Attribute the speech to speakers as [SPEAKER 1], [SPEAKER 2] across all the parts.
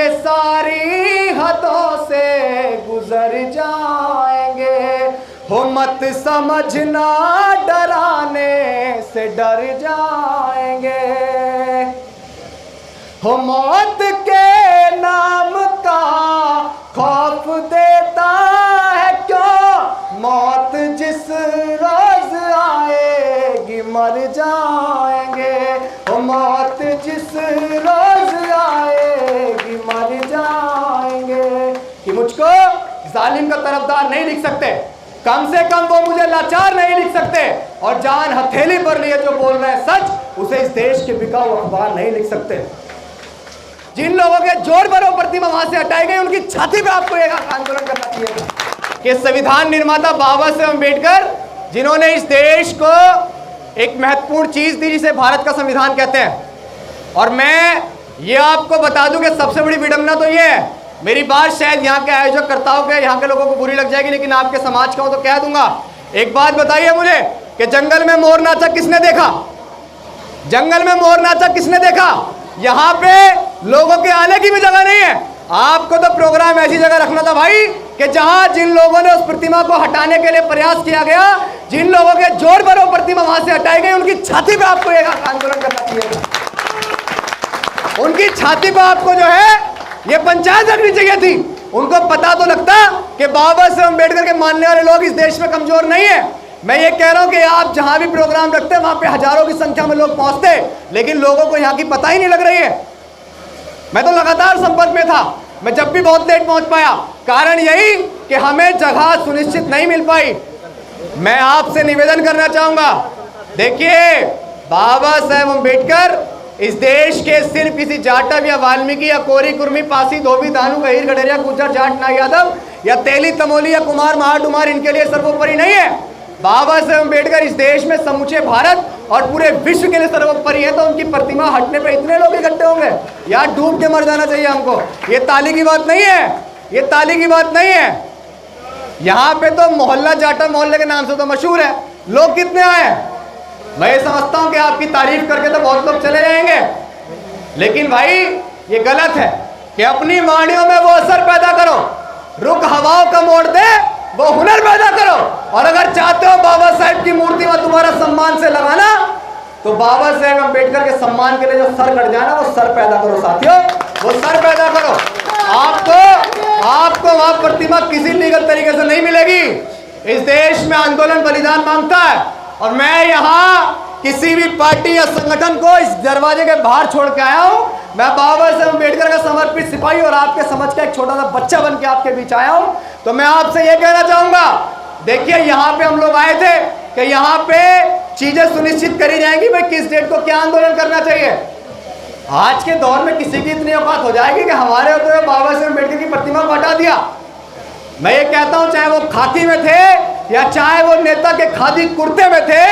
[SPEAKER 1] ये सारी हदों से गुजर जाएंगे। हो मत समझना डराने से डर जाएंगे। हो मौत के नाम का खौफ देता है क्यों, मौत जिस रोज आएगी मर जाएंगे। हो मौत जिस रोज आएगी मर जाएंगे। कि मुझको जालिम का तरफदार नहीं लिख सकते, कम से कम वो मुझे लाचार नहीं लिख सकते, और जान हथेली पर लिए जो बोल रहे हैं सच, उसे इस देश के बिकाऊ अखबार नहीं लिख सकते। जिन लोगों के जोर पर वो प्रतिमा वहां से हटाई गई, उनकी छाती पे आपको एक आंदोलन करना चाहिए कि संविधान निर्माता बाबा साहेब अम्बेडकर, जिन्होंने इस देश को एक महत्वपूर्ण चीज दी जिसे भारत का संविधान कहते हैं। और मैं ये आपको बता दूं कि सबसे बड़ी विडंबना तो ये है, मेरी बात शायद यहाँ के आयोजक कर्ताओं के, यहाँ के लोगों को बुरी लग जाएगी, लेकिन आपके समाज का हो तो कह दूंगा। एक बात बताइए मुझे कि जंगल में मोर नाचा किसने देखा? जंगल में मोर नाचा किसने देखा? यहाँ पे लोगों के आने की भी जगह नहीं है। आपको तो प्रोग्राम ऐसी जगह रखना था भाई कि जहां जिन लोगों ने उस प्रतिमा को हटाने के लिए प्रयास किया गया, जिन लोगों के जोर पर वो प्रतिमा वहां से हटाई गई, उनकी छाती पे आपको एक आंदोलन करना चाहिए। उनकी छाती पे आपको जो है ये पंचायत रखनी चाहिए थी। उनको पता तो लगता कि बाबा साहेब अम्बेडकर के मानने वाले लोग इस देश में कमजोर नहीं है। मैं ये कह रहा हूं कि आप जहां भी प्रोग्राम रखते हैं वहां पे हजारों की संख्या में लोग पहुंचते, लेकिन लोगों को यहां की पता ही नहीं लग रही है। मैं तो लगातार संपर्क में था, मैं जब भी बहुत लेट पहुंच पाया, कारण यही कि हमें जगह सुनिश्चित नहीं मिल पाई। मैं आपसे निवेदन करना चाहूंगा, देखिए बाबा साहेब अम्बेडकर इस देश के सिर्फ किसी जाटव या वाल्मीकि या कोरी कुर्मी पासी धोबी दानू गहीर गडरिया गुज्जर जाट ना यादव या तेली तमोली या कुमार महाडुमार इनके लिए सर्वोपरि नहीं है। बाबा साहेब अम्बेडकर इस देश में समूचे भारत और पूरे विश्व के लिए सर्वोपरि है। तो उनकी प्रतिमा हटने पे इतने लोग इकट्ठे होंगे, यार डूब के मर जाना चाहिए हमको। ये ताली की बात नहीं है, ये ताली की बात नहीं है। यहाँ पे तो मोहल्ला जाटा मोहल्ले के नाम से तो मशहूर है। लोग कितने आए? मैं ये समझता हूँ कि आपकी तारीफ करके तो बहुत लोग चले जाएंगे, लेकिन भाई ये गलत है कि अपनी वाणियों में वो असर पैदा करो, रुख हवाओं का मोड़ दे, वो हुनर पैदा करो। और अगर चाहते हो बाबा साहेब की मूर्ति में तुम्हारा सम्मान से लगाना, तो बाबा साहेब अम्बेडकर के सम्मान के लिए जो सर कट जाना, वो सर पैदा करो साथियों, वो सर पैदा करो। आपको वहां प्रतिमा किसी लीगल तरीके से नहीं मिलेगी। इस देश में आंदोलन बलिदान मांगता है, और मैं यहाँ किसी भी पार्टी या संगठन को इस दरवाजे के बाहर छोड़ के आया हूँ। मैं बाबा साहेब अम्बेडकर का समर्पित सिपाही और आपके समझ का एक छोटा सा बच्चा बन के आपके बीच आया हूँ। तो मैं आपसे ये कहना चाहूंगा, देखिए यहाँ पे हम लोग आए थे कि यहाँ पे चीजें सुनिश्चित करी जाएंगी, भाई किस डेट को क्या आंदोलन करना चाहिए। आज के दौर में किसी की इतनी औकात हो जाएगी कि हमारे होते हुए बाबा साहेब अम्बेडकर की प्रतिमा को हटा दिया। मैं ये कहता हूं, चाहे वो खाकी में थे या चाहे वो नेता के खादी कुर्ते में थे,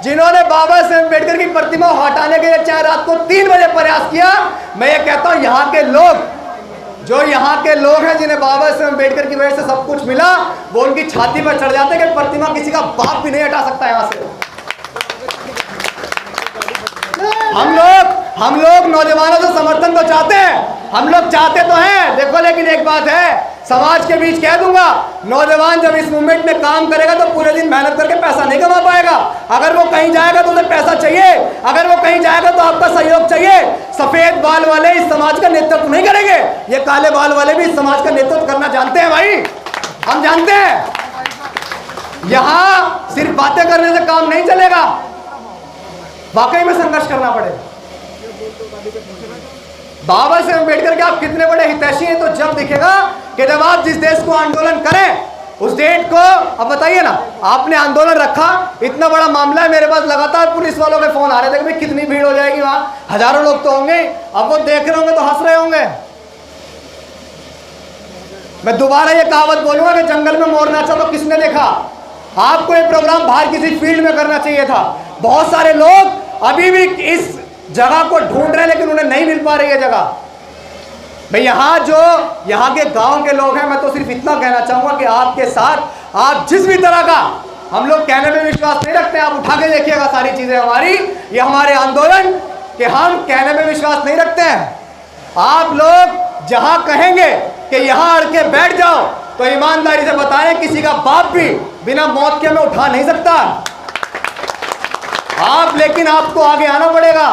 [SPEAKER 1] जिन्होंने बाबा साहेब अम्बेडकर की प्रतिमा हटाने के लिए चाहे रात को 3 बजे प्रयास किया, मैं ये कहता हूं यहाँ के लोग, जो यहाँ के लोग हैं जिन्हें बाबा साहेब अम्बेडकर की वजह से सब कुछ मिला, वो उनकी छाती पर चढ़ जाते हैं कि प्रतिमा किसी का बाप भी नहीं हटा सकता यहाँ से। हम लोग नौजवानों से समर्थन तो चाहते हैं, हम लोग चाहते तो हैं, देखो, लेकिन एक बात है, समाज के बीच कह दूंगा, नौजवान जब इस मूवमेंट में काम करेगा तो पूरे दिन मेहनत करके पैसा नहीं कमा पाएगा। अगर वो कहीं जाएगा तो उसे पैसा चाहिए, अगर वो कहीं जाएगा तो आपका सहयोग चाहिए। सफेद बाल वाले इस समाज का नेतृत्व नहीं करेंगे, ये काले बाल वाले भी इस समाज का नेतृत्व करना जानते हैं भाई, हम जानते हैं। यहाँ सिर्फ बातें करने से काम नहीं चलेगा, वाकई में संघर्ष करना पड़ेगा। बाबा साहेब अम्बेडकर के आप कितने बड़े हितैषी हैं तो जब दिखेगा कि जब आप जिस देश को आंदोलन करें उस डेट को, अब बताइए ना, आपने आंदोलन रखा, इतना बड़ा मामला है, मेरे पास लगातार पुलिस वालों के फोन आ रहे थे कि भाई कितनी भीड़ हो जाएगी वहां, हजारों लोग तो होंगे। अब वो देख रहे होंगे तो हंस रहे होंगे। मैं दोबारा ये कहावत बोलूंगा कि जंगल में मोर नाचा तो किसने देखा। आपको ये प्रोग्राम बाहर किसी फील्ड में करना चाहिए था। बहुत सारे लोग अभी भी इस जगह को ढूंढ रहे हैं लेकिन उन्हें नहीं मिल पा रही है जगह। भाई यहाँ के गांव के लोग हैं, मैं तो सिर्फ इतना कहना चाहूंगा कि आपके साथ आप जिस भी तरह का, हम लोग कहने में विश्वास नहीं रखते, आप उठा के देखिएगा सारी चीजें हमारी, ये हमारे आंदोलन के हम कहने में विश्वास नहीं रखते हैं। आप लोग जहां कहेंगे कि यहां अड़ के बैठ जाओ, तो ईमानदारी से बताएं किसी का बाप भी बिना मौत के में उठा नहीं सकता आप। लेकिन आपको आगे आना पड़ेगा,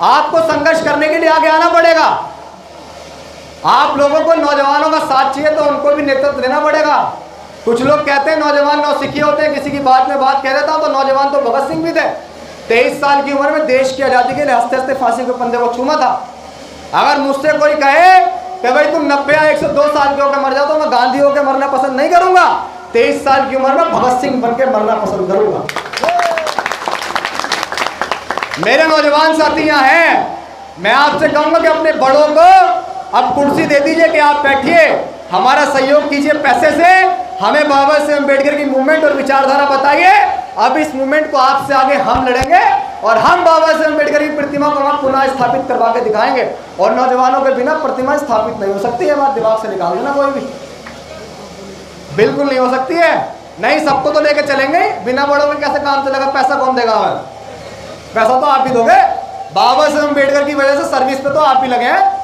[SPEAKER 1] आपको संघर्ष करने के लिए आगे आना पड़ेगा। आप लोगों को नौजवानों का साथ चाहिए तो उनको भी नेतृत्व देना पड़ेगा। कुछ लोग कहते हैं नौजवान नौसिखिए होते हैं, किसी की बात में बात कह देता हूं तो नौजवान तो भगत सिंह भी थे, 23 साल की उम्र में देश की आज़ादी के लिए हंसते हंसते फांसी के फंदे को चूमा था। अगर मुझसे कोई कहे कि भाई तुम 90 या 102 साल के होकर मर जाओ, तो मैं गांधी होकर मरना पसंद नहीं करूंगा, 23 साल की उम्र में भगत सिंह बनकर मरना पसंद करूंगा। मेरे नौजवान साथी यहाँ हैं, मैं आपसे कहूंगा कि अपने बड़ों को अब कुर्सी दे दीजिए कि आप बैठिए, हमारा सहयोग कीजिए पैसे से, हमें बाबा साहेब अम्बेडकर की मूवमेंट और विचारधारा बताइए। अब इस मूवमेंट को आपसे आगे हम लड़ेंगे और हम बाबा साहेब अम्बेडकर की प्रतिमा को हम पुनः स्थापित करवा के दिखाएंगे। और नौजवानों के बिना प्रतिमा स्थापित नहीं हो सकती है, बात दिमाग से निकाल लेना कोई भी, बिल्कुल नहीं हो सकती है। नहीं, सबको तो लेके चलेंगे, बिना बड़ों में कैसे काम चलेगा? पैसा कौन देगा हमें? पैसा तो आप ही दोगे। बाबा साहेब अम्बेडकर की वजह से सर्विस पे तो आप ही लगे हैं,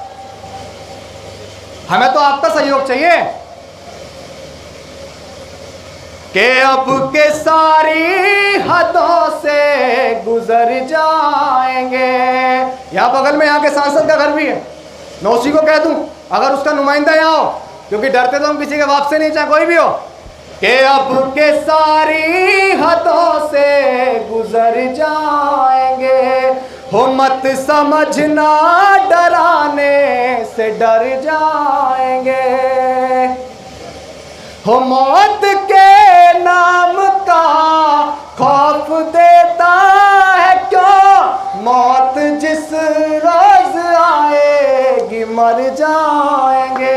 [SPEAKER 1] हमें तो आपका सहयोग चाहिए कि अब के सारी हदों से गुजर जाएंगे। यहां बगल में यहाँ के सांसद का घर भी है, मैं उसी को कह दूं अगर उसका नुमाइंदा यहाँ हो, क्योंकि डरते तो हम किसी के बाप से नहीं, चाहे कोई भी हो, कि अब के सारी हदों से गुजर जाएंगे, हो मत समझना डराने से डर जाएंगे, हो मौत के नाम का खौफ देता है क्यों, मौत जिस रोज आएगी मर जाएंगे,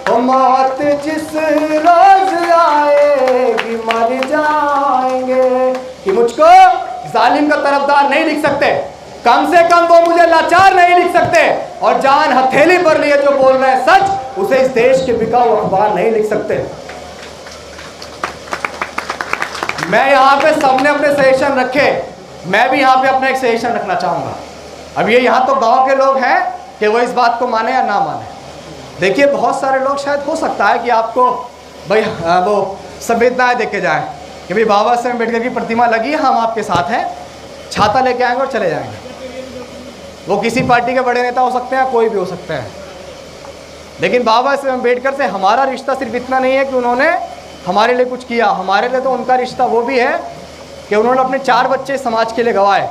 [SPEAKER 1] हो मौत जिस रोज आएगी मर जाएंगे। कि मुझको जालिम का तरफदार नहीं लिख सकते, कम से कम वो मुझे लाचार नहीं लिख सकते, और जान हथेली पर लिए जो बोल रहे हैं सच, उसे इस देश के बिकाऊ अखबार नहीं लिख सकते। मैं यहाँ पे सबने अपने सजेशन रखे, मैं भी यहाँ पे अपना एक सजेशन रखना चाहूँगा। अब ये यहाँ तो गांव के लोग हैं कि वो इस बात को माने या ना माने। देखिए, बहुत सारे लोग शायद हो सकता है कि आपको भाई वो संवेदनाएं देके जाए कि भाई बाबा साहेब अम्बेडकर की प्रतिमा लगी है, हम आपके साथ हैं, छाता लेके आएंगे और चले जाएंगे। वो किसी पार्टी के बड़े नेता हो सकते हैं, कोई भी हो सकते हैं, लेकिन बाबा साहेब अम्बेडकर से हमारा रिश्ता सिर्फ इतना नहीं है कि उन्होंने हमारे लिए कुछ किया, हमारे लिए तो उनका रिश्ता वो भी है कि उन्होंने अपने 4 बच्चे समाज के लिए गंवाए।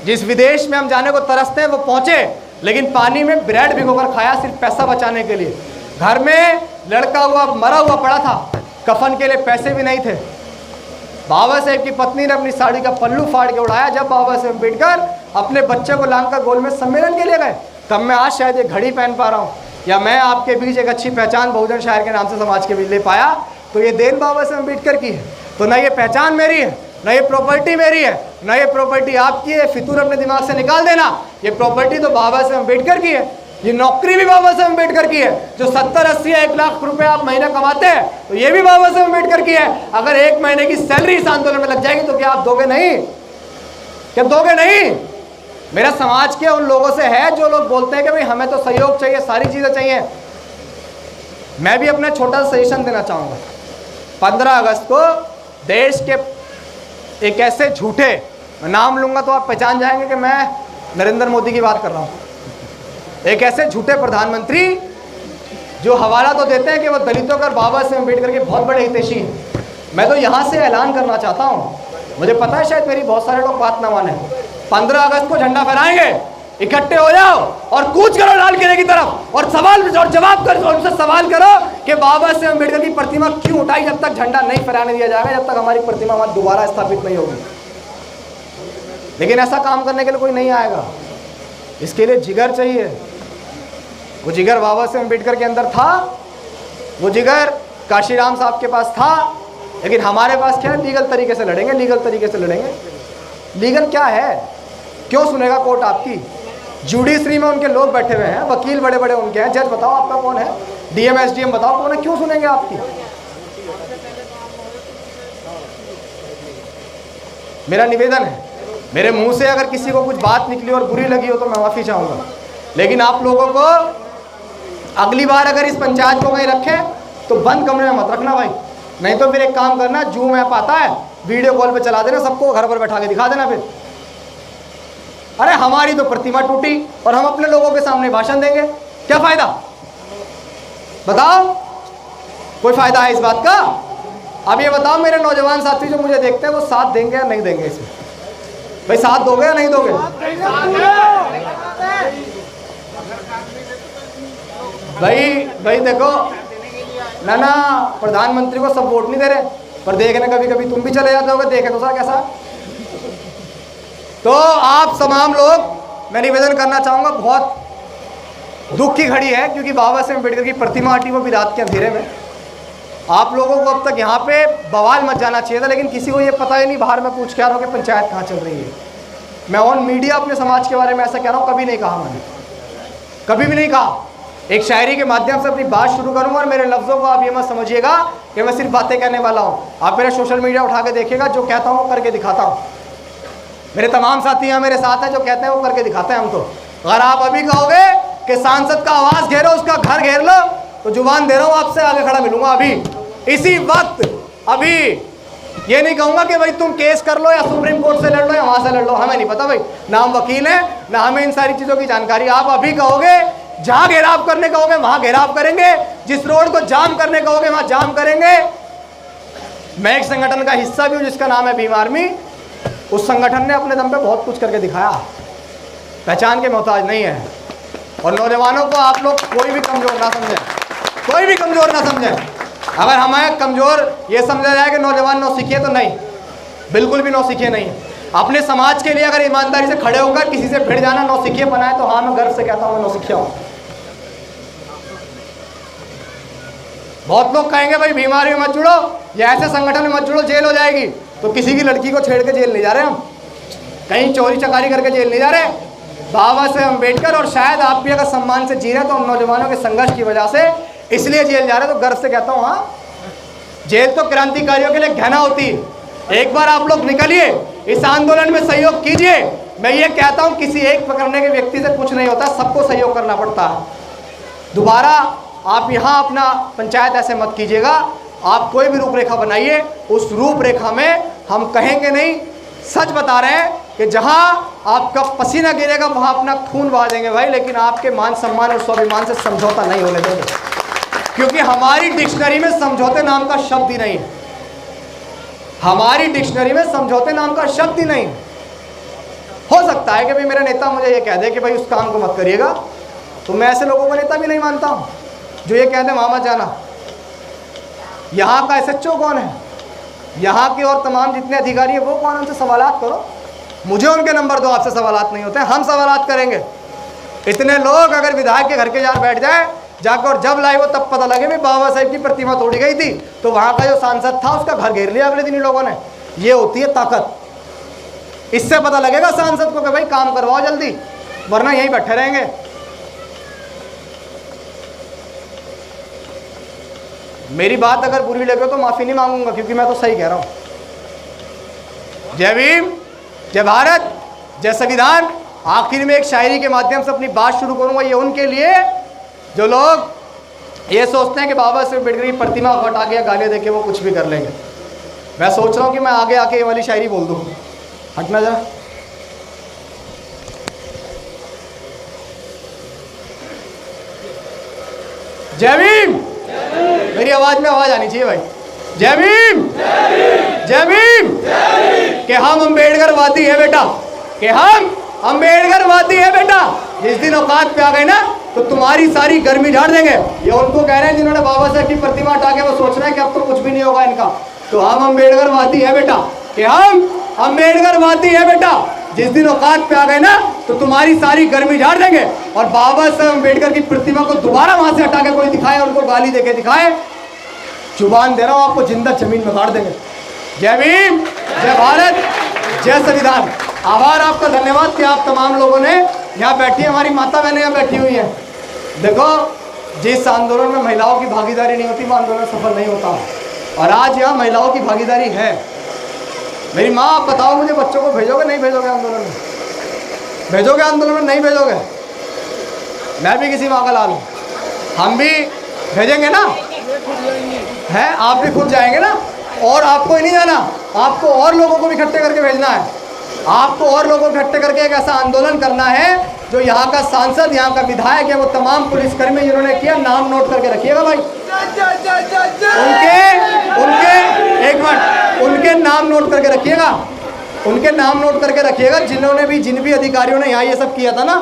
[SPEAKER 1] जिस विदेश में हम जाने को तरसते हैं वो पहुँचे, लेकिन पानी में ब्रेड भिगोकर खाया सिर्फ पैसा बचाने के लिए। घर में लड़का हुआ मरा हुआ पड़ा था, कफन के लिए पैसे भी नहीं थे। बाबा साहेब की पत्नी ने अपनी साड़ी का पल्लू फाड़ के उड़ाया जब बाबा साहेब अम्बेडकर अपने बच्चे को लांघकर गोल में सम्मेलन के लिए गए। तब मैं आज शायद ये घड़ी पहन पा रहा हूँ, या मैं आपके बीच एक अच्छी पहचान बहुजन शायर के नाम से समाज के बीच ले पाया, तो ये देन बाबा साहेब अम्बेडकर की है। तो ना ये पहचान मेरी है, ना ये प्रॉपर्टी मेरी है, ना ये प्रॉपर्टी आपकी है, फितूर अपने दिमाग से निकाल देना। ये प्रॉपर्टी तो बाबा साहेब अम्बेडकर की है, ये नौकरी भी बाबा साहेब अम्बेडकर की है। जो 70, 80 या 1 लाख रुपए आप महीना कमाते हैं, तो ये भी बाबा साहेब अम्बेडकर की है। अगर 1 महीने की सैलरी इस आंदोलन में लग जाएगी तो क्या आप दोगे नहीं? क्या दोगे नहीं? मेरा समाज के उन लोगों से है जो लोग बोलते हैं कि भाई हमें तो सहयोग चाहिए, सारी चीज़ें चाहिए। मैं भी अपना छोटा सा सजेशन देना चाहूँगा। 15 अगस्त को देश के एक ऐसे झूठे, नाम लूँगा तो आप पहचान जाएंगे कि मैं नरेंद्र मोदी की बात कर रहा हूँ, एक ऐसे झूठे प्रधानमंत्री जो हवाला तो देते हैं कि वो दलितों का और बाबा साहेब अम्बेडकर के बहुत बड़े हितैषी हैं। मैं तो यहाँ से ऐलान करना चाहता हूँ, मुझे पता है शायद मेरी बहुत सारे लोग बात ना माने, 15 अगस्त को झंडा फहराएंगे, इकट्ठे हो जाओ और कूच करो लाल किले की तरफ, और सवाल और जवाब करो, उनसे सवाल करो कि बाबा साहेब अम्बेडकर की प्रतिमा क्यों उठाई। जब तक झंडा नहीं फहराने दिया जाएगा, जब तक हमारी प्रतिमा वहां दोबारा स्थापित नहीं होगी। लेकिन ऐसा काम करने के लिए कोई नहीं आएगा, इसके लिए जिगर चाहिए। वो जिगर बाबा साहेब अम्बेडकर के अंदर था, वो जिगर काशीराम साहब के पास था, लेकिन हमारे पास क्या है? लीगल तरीके से लड़ेंगे, लीगल तरीके से लड़ेंगे। लीगल क्या है? क्यों सुनेगा कोर्ट आपकी? जुडिशरी में उनके लोग बैठे हुए हैं, वकील बड़े बड़े उनके हैं, जज बताओ आपका कौन है, डीएम एसडीएम बताओ कौन है, क्यों सुनेंगे आपकी? मेरा निवेदन है, मेरे मुंह से अगर किसी को कुछ बात निकली और बुरी लगी हो तो मैं माफ़ी चाहूँगा, लेकिन आप लोगों को अगली बार अगर इस पंचायत को कहीं रखे तो बंद कमरे में मत रखना भाई, नहीं तो फिर एक काम करना, जूम ऐप आता है, वीडियो कॉल पे चला देना, सबको घर पर बैठा के दिखा देना फिर। अरे हमारी तो प्रतिमा टूटी और हम अपने लोगों के सामने भाषण देंगे, क्या फायदा बताओ? कोई फायदा है इस बात का? अब ये बताओ मेरे नौजवान साथी जो मुझे देखते हैं वो साथ देंगे या नहीं देंगे इसमें? भाई साथ दोगे या नहीं दोगे? भाई देखो ना प्रधानमंत्री को सब वोट नहीं दे रहे, पर देखने कभी कभी तुम भी चले जाते होगे, देखे तो सर कैसा। तो आप तमाम लोग, मैं निवेदन करना चाहूँगा, बहुत दुख की घड़ी है क्योंकि बाबा साहेब अम्बेडकर की प्रतिमा हटी, वो भी रात के अंधेरे में। आप लोगों को अब तक यहाँ पे बवाल मच जाना चाहिए था, लेकिन किसी को ये पता ही नहीं। बाहर मैं पूछ के आ रहा हूँ कि पंचायत कहाँ चल रही है। मैं ऑन मीडिया अपने समाज के बारे में ऐसा कह रहा हूँ, कभी नहीं कहा मैंने, कभी भी नहीं कहा। एक शायरी के माध्यम से अपनी बात शुरू करूँगा और मेरे लफ्ज़ों को आप ये मत समझिएगा कि मैं सिर्फ बातें कहने वाला हूँ। आप मेरा सोशल मीडिया उठा के देखिएगा, जो कहता हूँ वो करके दिखाता हूँ। मेरे तमाम साथी यहाँ मेरे साथ हैं, जो कहते हैं वो करके दिखाते हैं हम तो। अगर आप अभी कहोगे कि सांसद का आवाज़ घेरो, उसका घर घेर लो, तो जुबान दे रहा हूँ आपसे, आगे खड़ा मिलूंगा अभी इसी वक्त। अभी ये नहीं कहूँगा कि भाई तुम केस कर लो या सुप्रीम कोर्ट से लड़ लो या वहाँ से लड़ लो, हमें नहीं पता भाई, ना हम वकील हैं ना हमें इन सारी चीज़ों की जानकारी। आप अभी कहोगे जहाँ घेराव करने कहोगे वहाँ घेराव करेंगे, जिस रोड को जाम करने कहोगे वहाँ जाम करेंगे। मैं एक संगठन का हिस्सा भी हूँ जिसका नाम है भीम आर्मी। उस संगठन ने अपने दम पे बहुत कुछ करके दिखाया, पहचान के मोहताज नहीं है। और नौजवानों को आप लोग कोई भी कमज़ोर ना समझें, कोई भी कमज़ोर ना समझें। अगर हमें कमज़ोर ये समझा जाए कि नौजवान नौसिखिए, तो नहीं, बिल्कुल भी नौसिखिए नहीं है। अपने समाज के लिए अगर ईमानदारी से खड़े होकर किसी से भिड़ जाना नौसिखिए बनाए, तो हाँ मैं गर्व से कहता हूँ मैं नौसिखिया हूँ। बहुत लोग कहेंगे भाई बीमारी में मत जुड़ो या ऐसे संगठन में मत जुड़ो, जेल हो जाएगी। तो किसी की लड़की को छेड़ के जेल नहीं जा रहे हम, कहीं चोरी चकारी करके जेल नहीं जा रहे। बाबा साहेब अम्बेडकर और शायद आप भी अगर सम्मान से जी रहे हैं तो उन नौजवानों के संघर्ष की वजह से इसलिए जेल जा रहे हैं। तो गर्व से कहता हूँ हाँ, जेल तो क्रांतिकारियों के लिए गहना होती है। एक बार आप लोग निकलिए, इस आंदोलन में सहयोग कीजिए। मैं ये कहता हूँ किसी एक पकड़ने के व्यक्ति से कुछ नहीं होता, सबको सहयोग करना पड़ता है। दोबारा आप यहाँ अपना पंचायत ऐसे मत कीजिएगा। आप कोई भी रूपरेखा बनाइए, उस रूपरेखा में हम कहेंगे नहीं, सच बता रहे हैं कि जहाँ आपका पसीना गिरेगा वहाँ अपना खून बहा देंगे भाई, लेकिन आपके मान सम्मान और स्वाभिमान से समझौता नहीं होने देंगे, क्योंकि हमारी डिक्शनरी में समझौते नाम का शब्द ही नहीं है। हमारी डिक्शनरी में समझौते नाम का शब्द ही नहीं। हो सकता है कि भाई मेरा नेता मुझे ये कह दे कि भाई उस काम को मत करिएगा, तो मैं ऐसे लोगों को नेता भी नहीं मानता हूँ जो ये कह दे वहाँ मत जाना। यहाँ का SHO कौन है, यहाँ के और तमाम जितने अधिकारी हैं वो कौन, उनसे सवालात करो। मुझे उनके नंबर दो, आपसे सवालात नहीं होते, हम सवालात करेंगे। इतने लोग अगर विधायक के घर के यार बैठ जाए जाकर, और जब लाए वो तब पता लगे भी बाबा साहेब की प्रतिमा तोड़ी गई थी, तो वहाँ का जो सांसद था उसका घर घेर लिया अगले दिन इन लोगों ने। ये होती है ताकत। इससे पता लगेगा सांसद को कि भाई काम करवाओ जल्दी, वरना यहीं बैठे रहेंगे। मेरी बात अगर बुरी लगे तो माफ़ी नहीं मांगूंगा, क्योंकि मैं तो सही कह रहा हूँ। जय भीम, जय भारत, जय संविधान। आखिर में एक शायरी के माध्यम से अपनी बात शुरू करूँगा। ये उनके लिए जो लोग ये सोचते हैं कि बाबा साहेब अम्बेडकर की प्रतिमा को हटा के गालियाँ देके वो कुछ भी कर लेंगे। मैं सोच रहा हूँ कि मैं आगे आके ये वाली शायरी बोल दूँ। हटना जरा। जय भीम, मेरी आवाज में आवाज आनी चाहिए भाई। जय भीम, जय भीम, कि हम अम्बेडकरवादी है बेटा, कि हम अम्बेडकरवादी है बेटा। जिस दिन औकात पे आ गए ना तो तुम्हारी सारी गर्मी झाड़ देंगे। ये उनको कह रहे हैं जिन्होंने बाबा साहेब की प्रतिमा हटा के वो सोच रहे हैं कि अब तो कुछ भी नहीं होगा इनका। तो हम अम्बेडकरवादी है बेटा, कि हम अम्बेडकरवादी है बेटा। जिस दिन औकात पे आ गए ना तो तुम्हारी सारी गर्मी झाड़ देंगे। और बाबा साहेब अम्बेडकर की प्रतिमा को दोबारा वहां से हटा के कोई दिखाए, उनको गाली देके दिखाए, जुबान दे रहा हूं आपको, जिंदा जमीन में गाड़ देंगे। जय भीम, जय भारत, जय संविधान। आभार आपका, धन्यवाद कि आप तमाम लोगों ने यहाँ बैठी, हमारी माता बहनें यहाँ बैठी हुई हैं। देखो, जिस आंदोलन में महिलाओं की भागीदारी नहीं होती वो आंदोलन सफल नहीं होता, और आज यहाँ महिलाओं की भागीदारी है। मेरी माँ, आप बताओ मुझे, बच्चों को भेजोगे नहीं भेजोगे आंदोलन में? भेजोगे आंदोलन में नहीं भेजोगे? मैं भी किसी माँ का लाल हूँ, हम भी भेजेंगे ना, है आप भी खुद जाएंगे ना। और आपको ही नहीं जाना, आपको और लोगों को भी इकट्ठे करके भेजना है। आपको और लोगों को इकट्ठे करके एक ऐसा आंदोलन करना है जो यहाँ का सांसद, यहाँ का विधायक है, वो तमाम पुलिसकर्मी जिन्होंने किया, नाम नोट करके रखिएगा भाई। उनके नाम नोट करके रखिएगा, उनके नाम नोट करके रखिएगा। जिन भी अधिकारियों ने यहाँ ये सब किया था ना,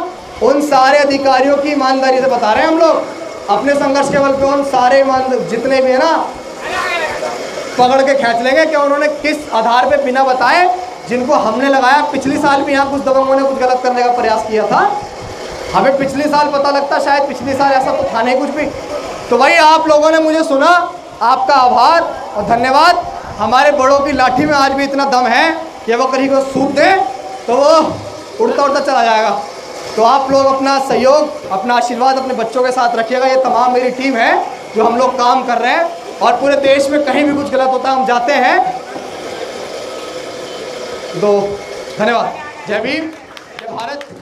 [SPEAKER 1] उन सारे अधिकारियों की ईमानदारी से बता रहे हैं हम लोग अपने संघर्ष के बल पे, उन सारे जितने भी है ना पकड़ के खींच लेंगे कि उन्होंने किस आधार पे बिना बताए, जिनको हमने लगाया। पिछली साल भी यहाँ कुछ दबंगों ने कुछ गलत करने का प्रयास किया था, हमें पिछले साल पता लगता, शायद पिछले साल ऐसा तो था नहीं कुछ भी। तो भाई आप लोगों ने मुझे सुना, आपका आभार और धन्यवाद। हमारे बड़ों की लाठी में आज भी इतना दम है कि वो कहीं को सूख दे तो वो उड़ता उड़ता चला जाएगा। तो आप लोग अपना सहयोग, अपना आशीर्वाद अपने बच्चों के साथ रखिएगा। ये तमाम मेरी टीम है जो हम लोग काम कर रहे हैं, और पूरे देश में कहीं भी कुछ गलत होता है हम जाते हैं। तो धन्यवाद। जय भीम, जय भारत।